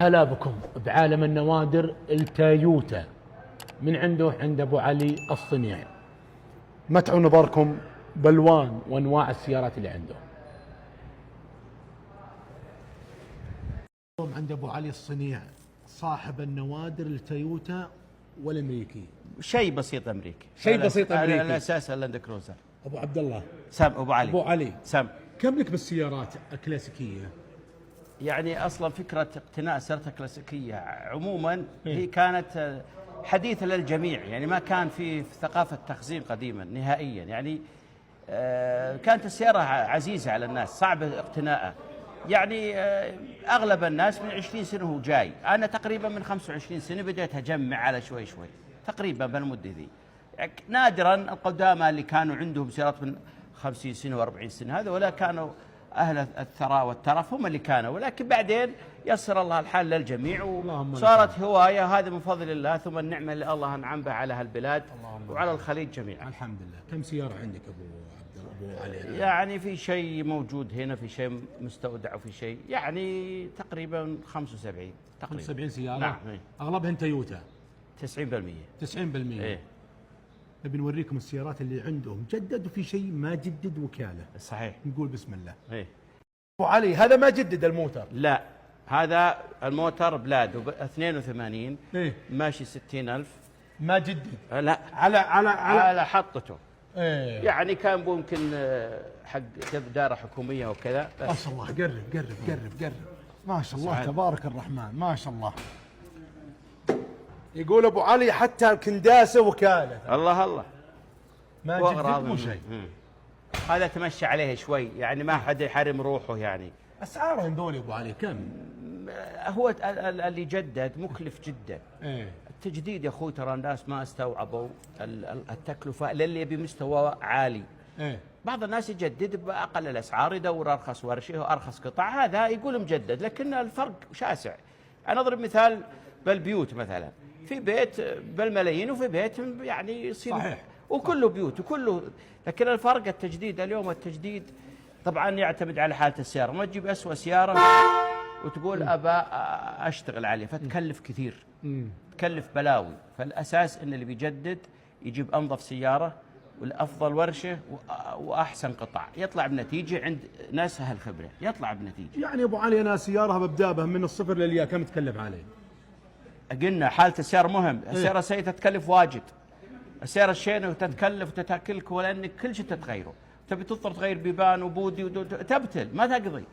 هلا بكم بعالم النوادر التايوتا من عند ابو علي الصنيع. متعوا نظركم بالوان وانواع السيارات اللي عنده. عند ابو علي الصنيع صاحب النوادر التايوتا والامريكي. شيء بسيط امريكي، شيء بسيط امريكي على اساس اللاند كروزر. ابو عبد الله سام ابو علي. ابو علي سام. كم لك بالسيارات الكلاسيكيه؟ يعني اصلا فكره اقتناء سيارة كلاسيكيه عموما هي كانت حديثه للجميع، يعني ما كان في ثقافه تخزين قديما نهائيا، يعني كانت السياره عزيزه على الناس، صعب اقتناءها. يعني اغلب الناس من 20 سنه هو جاي، انا تقريبا من 25 سنه بديت اجمع على شوي شوي تقريبا بالمده ذي. نادرا القدامى اللي كانوا عندهم سيارات من 50 سنه و40 سنه، هذا ولا كانوا أهل الثراء والترف هم اللي كانوا، ولكن بعدين يسر الله الحال للجميع وصارت هواية. هذا من فضل الله ثم النعمة اللي الله أنعم بها على هالبلاد وعلى الخليج جميعا. الحمد لله. كم سيارة عندك أبو علي؟ يعني في شيء موجود هنا، في شيء مستودع، وفي شيء يعني تقريبا 75 تقريبا 75 سيارة. نعم. أغلبها تويوتا 90%. 90%. إيه؟ نبي نوريكم السيارات اللي عندهم جدد وفي شيء ما جدد وكالة. صحيح. نقول بسم الله. إيه؟ أبو علي هذا ما جدد الموتر؟ لا، هذا الموتر بلاد 82. إيه؟ ماشي 60,000. ما جدد؟ لا، على حطته. إيه؟ يعني كان ممكن حق دائرة حكومية وكذا. ما شاء الله. قرب ما شاء الله. تبارك الرحمن ما شاء الله. يقول ابو علي حتى الكنداسه وكاله. الله ما جدد مو شيء. هذا تمشي عليه شوي، يعني ما حد يحرم روحه. يعني اسعارهم ذول ابو علي كم؟ هو اللي جدد مكلف جدا. ايه؟ التجديد يا اخوي ترى الناس ما استوعبوا التكلفه للي بمستوى عالي. ايه؟ بعض الناس يجدد باقل الاسعار، يدور ارخص ورشه وارخص قطع، هذا يقول مجدد، لكن الفرق شاسع. انا اضرب مثال بالبيوت، مثلا في بيت بالملايين وفي بيت يعني يصير صحيح، وكله بيوت وكله، لكن الفرق التجديد. اليوم التجديد طبعا يعتمد على حالة السيارة، ما تجيب أسوأ سيارة وتقول أبا أشتغل عليه فتكلف كثير، تكلف بلاوي. فالأساس أن اللي بيجدد يجيب أنظف سيارة والأفضل ورشة وأحسن قطع، يطلع بنتيجة عند ناس أهل خبرة، يطلع بنتيجة. يعني أبو علي أنا سيارة ببدأ من الصفر للياء كم تكلف عليه؟ قلنا حالة السيارة مهم. السيارة السيئة تتكلف واجد، السيارة الشينة تتكلف وتتاكلك، ولأنك كل شيء تتغيره. تبي تضطر تغير بيبان وبودي تبتل ما تقضي.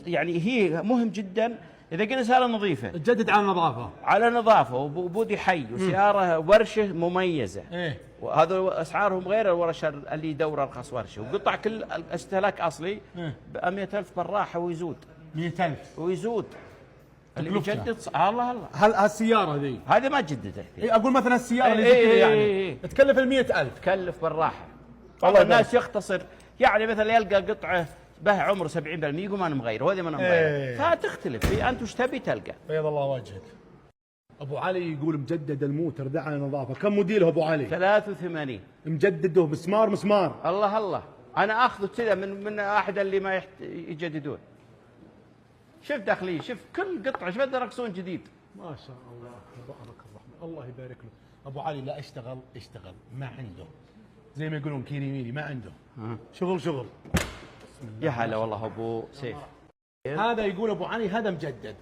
يعني هي مهم جدا. إذا قلنا سيارة نظيفة تجدد على نظافة، على نظافة وبودي حي وسيارة ورشة مميزة. إيه؟ وهذا أسعارهم غير الورش اللي يدور أرخص ورشة، وقطع كل استهلاك أصلي ب 100,000 بالراحة ويزود. 100,000 ويزود. اللي بيجدد الله. هل هالسيارة ذي هذه ما جددت. إيه؟ أقول مثلا السيارة اللي زي كذا يعني تكلف 100,000. تكلف بالراحة. والله الناس يختصر، يعني مثلا يلقى قطعة به عمره 70% يقول ما انا مغير، وهذه ما انا مغير. فتختلف. انت وش تبي تلقى. بيض الله وجهك. ابو علي يقول مجدد الموتر ده على نظافه. كم موديله ابو علي؟ 83. مجدده مسمار. الله انا اخذه كذا من احد اللي ما يجددون. شوف داخليه، شوف كل قطعه شوف يرقصون جديد. ما شاء الله تبارك الرحمن، الله يبارك له. ابو علي لا اشتغل ما عنده، زي ما يقولون كيري ميري ما عنده. شغل. يا هلا والله ابو سيف. هذا يقول ابو علي هذا مجدد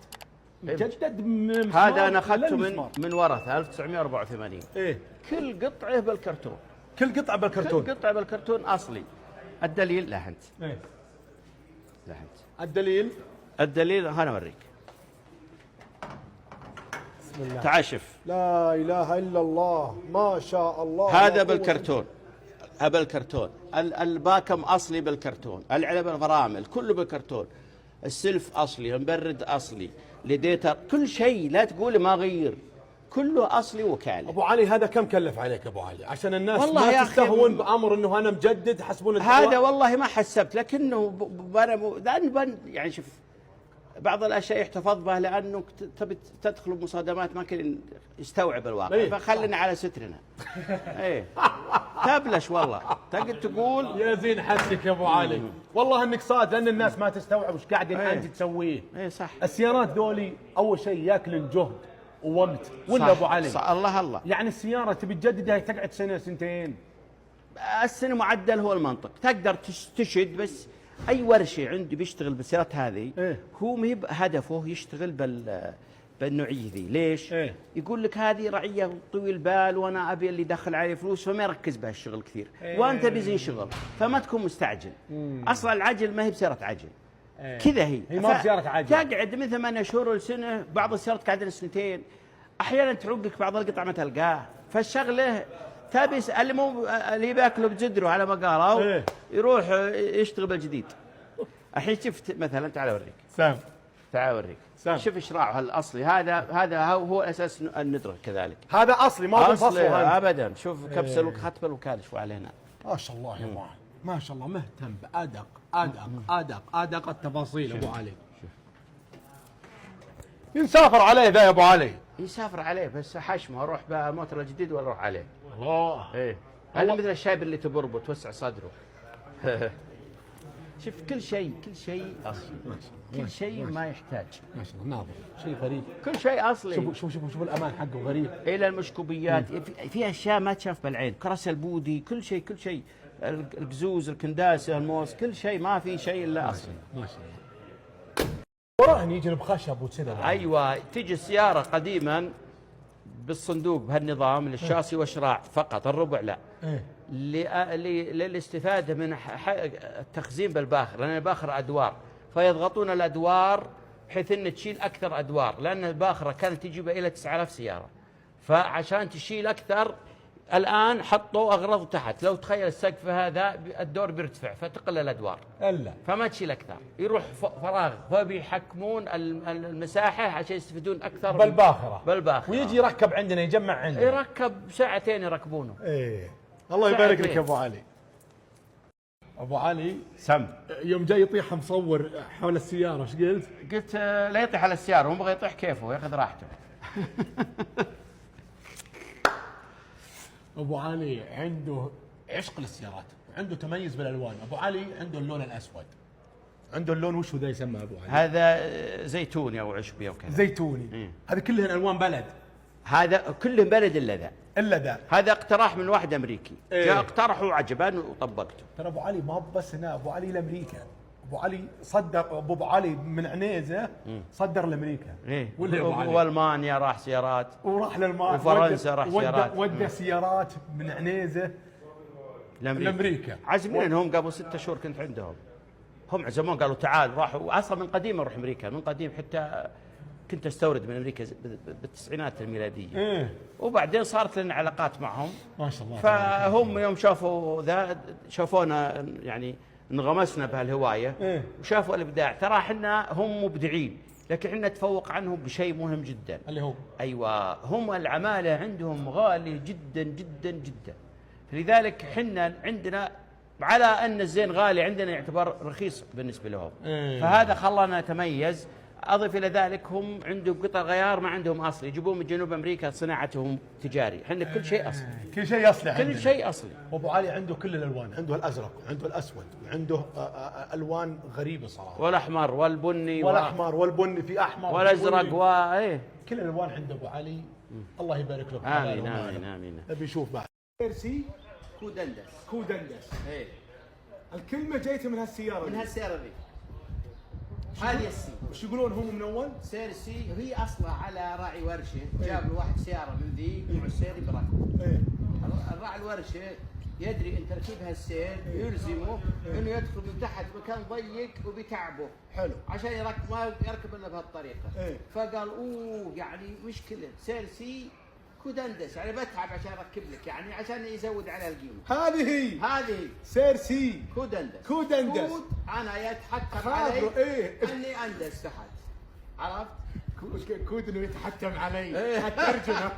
من هذا انا اخذته من ورثه 1984. ايه؟ كل قطعه بالكرتون. كل قطعه بالكرتون اصلي. الدليل لا انت. ايه؟ لا انت. الدليل انا اوريك. بسم الله. تعال شوف. لا اله الا الله ما شاء الله. هذا بالكرتون. الباكم اصلي بالكرتون، العلب الفرامل كله بالكرتون، السلف اصلي، المبرد اصلي، ليديتر كل شيء، لا تقول ما غير، كله اصلي وكاله. ابو علي هذا كم كلف عليك ابو علي عشان الناس والله ما تستهون بامر انه انا مجدد يحسبون هذا والله ما حسبت، لكنه يعني شوف بعض الاشياء يحتفظ بها لانه تبي تدخل بمصادمات ما كل يستوعب الواقع. فخلينا على سترنا. ايه تبلش والله تقعد تقول يا زين حسك يا ابو علي، والله انك صاد، لان الناس ما تستوعب وش قاعد انت تسويه. ايه صح. السيارات ذولي اول شيء ياكلن جهد ووقت، ولا ابو علي؟ صح الله الله. يعني السياره تبي تجددها تقعد سنه سنتين. السنة معدل هو المنطق، تقدر تشد، بس اي ورشه عنده بيشتغل بالسيارات هذه هو مهب هدفه يشتغل بالنوعيه ذي. ليش؟ يقول لك هذه رعيه طويل بال وانا ابي اللي يدخل علي فلوس، فما يركز بهالشغل كثير، وانت بزين شغل فما تكون مستعجل. اصلا العجل ما هي بسياره عجل، كذا هي ما بسياره عجل، تقعد من 8 شهور لسنه، بعض السيارات قاعده سنتين، احيانا تعوقك بعض القطع ما تلقاه، فالشغله تابس اللي بياكله بجدره على ما قالوا يروح يشتغل بالجديد. الحين شفت مثلا، تعال اوريك. تعال اوريك. شوف اشراعه الاصلي، هذا هو اساس الندره كذلك. هذا اصلي ما هو منفصل ابدا. شوف كبسه الختبه الوكاله عليه هنا. ما شاء الله يا ابو علي، ما شاء الله مهتم بادق التفاصيل. ابو علي ينسافر عليه ذا يا ابو علي، يسافر عليه بس حشمه، اروح بموتر الجديد ولا اروح عليه. الله. ايه هذا مثل الشايب اللي تبربه توسع صدره. شوف كل شيء اصلي، كل شيء ما يحتاج. ما شاء الله ناظر شيء غريب، كل شيء اصلي. شوف الامان حقه غريب. الى المشكوبيات في اشياء ما تشاف بالعين، كرس البودي، كل شيء، القزوز، الكنداسه، الموس، كل شيء، ما في شيء الا اصلي. ما شاء الله. وراهن يجي بخشب وكذا. ايوه، تيجي السياره قديما بالصندوق بهالنظام للشاسي واشراع فقط، الربع لا. للاستفاده من التخزين بالباخر، لان الباخر ادوار، فيضغطون الادوار بحيث ان تشيل اكثر ادوار، لان الباخره كانت تجيب الى 9000 سياره، فعشان تشيل اكثر الان حطوا اغراض تحت. لو تخيل السقف هذا الدور بيرتفع فتقل الادوار فما تشيل اكثر، يروح فراغ، فبيحكمون المساحه عشان يستفيدون اكثر بالباخره. ويجي يركب عندنا، يجمع عندنا، يركب ساعتين يركبونه. الله يبارك لك يا ابو علي. ابو علي سم يوم جاي يطيح مصور حول السياره ايش قلت؟ قلت لا يطيح على السياره، هو يبغى يطيح كيفه ياخذ راحته. ابو علي عنده عشق للسيارات، عنده تميز بالالوان. ابو علي عنده اللون الاسود، عنده اللون وش هو ذا يسمى ابو علي؟ هذا زيتوني او عشبي او كذا. زيتوني. هذه كلها الوان بلد. هذا كلهم بلد الا ذا. هذا اقتراح من واحد امريكي، جاء اقترحه وعجبان وطبقته. ترى ابو علي ما بس هنا، ابو علي لامريكا. ابو علي صدر، ابو علي من عنيزه صدر لامريكا. والمانيا راح سيارات، وراح للمانيا، وفرنسا راح سيارات، ودى سيارات من عنيزه لامريكا. عازمين هم قبل 6 شهور كنت عندهم، هم عزمون قالوا تعال، راحوا اصلا من قديم اروح امريكا، من قديم حتى كنت استورد من امريكا بالتسعينات الميلاديه. وبعدين صارت لنا علاقات معهم ما شاء الله. فهم يوم شافوا ذا، شافونا يعني انغمسنا بهالهوايه وشافوا الابداع. ترى احنا هم مبدعين، لكن احنا نتفوق عنهم بشيء مهم جدا اللي هو ايوه، هم العماله عندهم غالي جدا جدا جدا، لذلك احنا عندنا على ان الزين غالي عندنا يعتبر رخيص بالنسبه لهم. فهذا خلانا نتميز. اضف الى ذلك هم عندهم قطع غيار ما عندهم اصلي، يجيبون من جنوب امريكا، صناعتهم تجاري. احنا كل شيء اصلي، كل شيء اصلي، كل شيء اصلي. وابو علي عنده كل الالوان، عنده الازرق، عنده الاسود، عنده الوان غريبه صراحه، والاحمر والبني والاحمر والبني، في احمر والازرق وايه، كل الالوان عند ابو علي. الله يبارك له. امين امين امين. نبي نشوف بعد. سيرسي كودندس. ايه الكلمه جايته من هالسياره، من هالسياره ذي. هذه السي، وش يقولون هم من اول؟ سيرسي هي اصلها على راعي ورشه، جاب له واحد سياره من ذي مع السير بركبه. الراعي الورشه يدري ان تركيب هالسير يلزمه انه يدخل من تحت مكان ضيق وبيتعبه. حلو. عشان يركب، ما يركب الا بهالطريقه. فقال اوه يعني مشكله سيرسي كودندس، يعني بتعب عشان اركب لك، يعني عشان يزود على القيمه. هذه سيرسي كودندس. كود انا يتحكم علي اني اندس تحت، عرفت؟ كود انه يتحكم علي. الترجمه